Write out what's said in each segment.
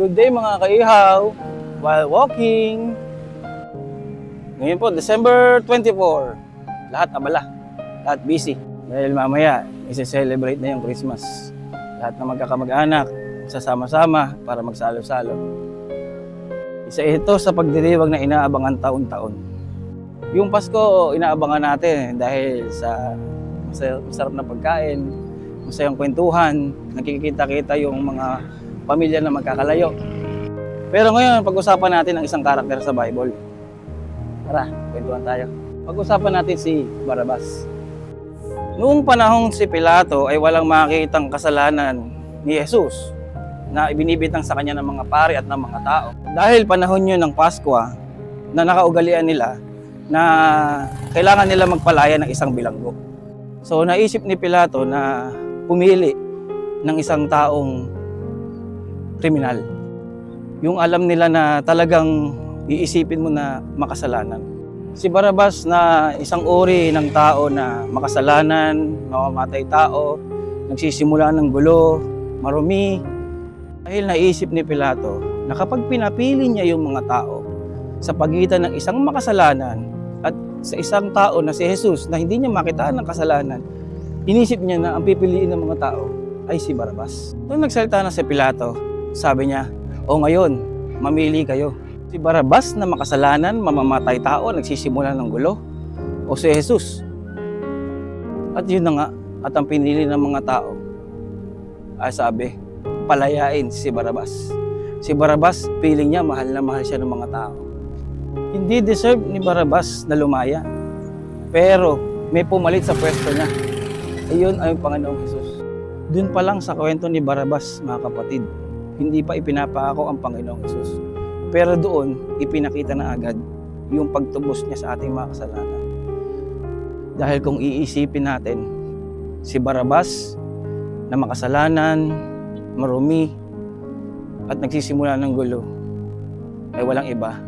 Good day mga kaihaw, while walking. Ngayon po, December 24. Lahat abala, lahat busy. Dahil mamaya, isi-celebrate na yung Christmas. Lahat na magkakamag-anak, sasama-sama para magsalo-salo. Isa ito sa pagdiriwang na inaabangan taon-taon. Yung Pasko, inaabangan natin dahil sa masarap na pagkain, masayang kwentuhan, nakikita-kita yung mga pamilya na magkakalayo. Pero ngayon, pag-usapan natin ang isang karakter sa Bible. Tara, kwentuhan tayo. Pag-usapan natin si Barrabas. Noong panahong si Pilato ay walang makitang kasalanan ni Jesus na ibinibitang sa kanya ng mga pari at ng mga tao. Dahil panahon yun ng Pasko na nakaugalian nila na kailangan nila magpalaya ng isang bilanggo. So naisip ni Pilato na pumili ng isang taong kriminal. Yung alam nila na talagang iisipin mo na makasalanan. Si Barrabas na isang uri ng tao na makasalanan, mamamatay tao, nagsisimula ng gulo, marumi. Dahil naisip ni Pilato na kapag pinapili niya yung mga tao sa pagitan ng isang makasalanan at sa isang tao na si Jesus na hindi niya makitaan ng kasalanan, inisip niya na ang pipiliin ng mga tao ay si Barrabas. Nung nagsalita na si Pilato, sabi niya, "O ngayon, mamili kayo. Si Barrabas na makasalanan, mamamatay tao, nagsisimula ng gulo, o si Jesus?" At yun na nga, at ang pinili ng mga tao ay sabi, palayain si Barrabas. Si Barrabas, piling niya, mahal na mahal siya ng mga tao. Hindi deserve ni Barrabas na lumaya. Pero may pumalit sa pwesto niya. Ayun ay Panginoong Jesus. Doon pa lang sa kwento ni Barrabas, mga kapatid, hindi pa ipinapako ang Panginoong Jesus. Pero doon, ipinakita na agad yung pagtubos niya sa ating mga kasalanan. Dahil kung iisipin natin, si Barrabas na makasalanan, marumi, at nagsisimula ng gulo, ay walang iba,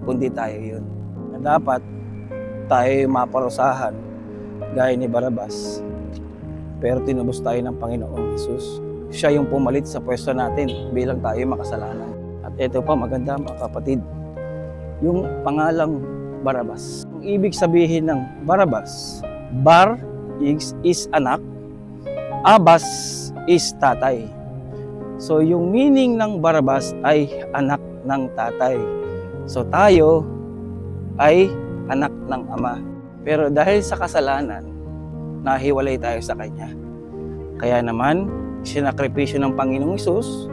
kundi tayo yun. Na dapat tayo maparusahan gaya ni Barrabas. Pero tinubos tayo ng Panginoong Jesus. Siya yung pumalit sa pwesto natin bilang tayo makasalanan. At ito pa maganda mga kapatid, yung pangalang Barrabas. Ang ibig sabihin ng Barrabas, Bar is anak, Abbas is tatay. So yung meaning ng Barrabas ay anak ng tatay. So tayo ay anak ng ama. Pero dahil sa kasalanan, nahiwalay tayo sa Kanya. Kaya naman, sinakripisyo ng Panginoong Hesus,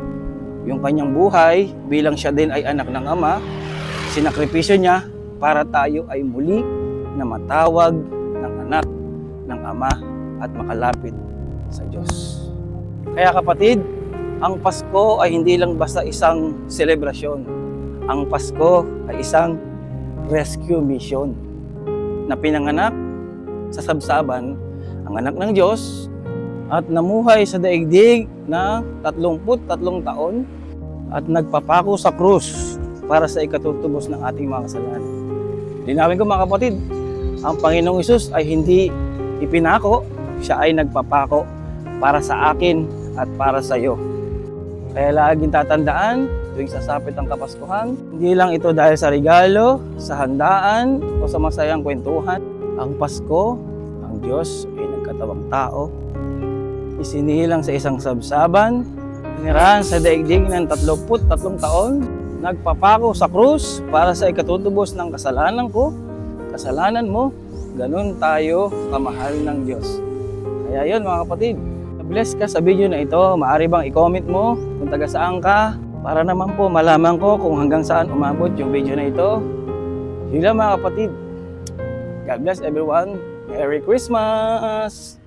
yung Kanyang buhay, bilang siya din ay anak ng Ama, sinakripisyo niya para tayo ay muli na matawag ng anak ng Ama at makalapit sa Diyos. Kaya kapatid, ang Pasko ay hindi lang basta isang selebrasyon. Ang Pasko ay isang rescue mission na pinanganak sa sabsaban ang anak ng Diyos at namuhay sa daigdig na 33 taon at nagpapako sa krus para sa ikatutubos ng ating mga kasalanan. Linawin ko mga kapatid, ang Panginoong Hesus ay hindi ipinako, siya ay nagpapako para sa akin at para sa iyo. Kaya laging tatandaan, tuwing sasapit ang Kapaskuhan, hindi lang ito dahil sa regalo, sa handaan, o sa masayang kwentuhan. Ang Pasko, ang Diyos ay nagkatawang tao, isinilang sa isang sabsaban, inirahan sa daigdig ng 33 taon, nagpapako sa krus para sa ikatutubos ng kasalanan ko, kasalanan mo, ganun tayo kamahal ng Diyos. Kaya yun mga kapatid, bless ka sa video na ito, maaari bang i-comment mo kung taga saan ka, para naman po malaman ko kung hanggang saan umabot yung video na ito. Yun lang mga kapatid. God bless everyone. Merry Christmas!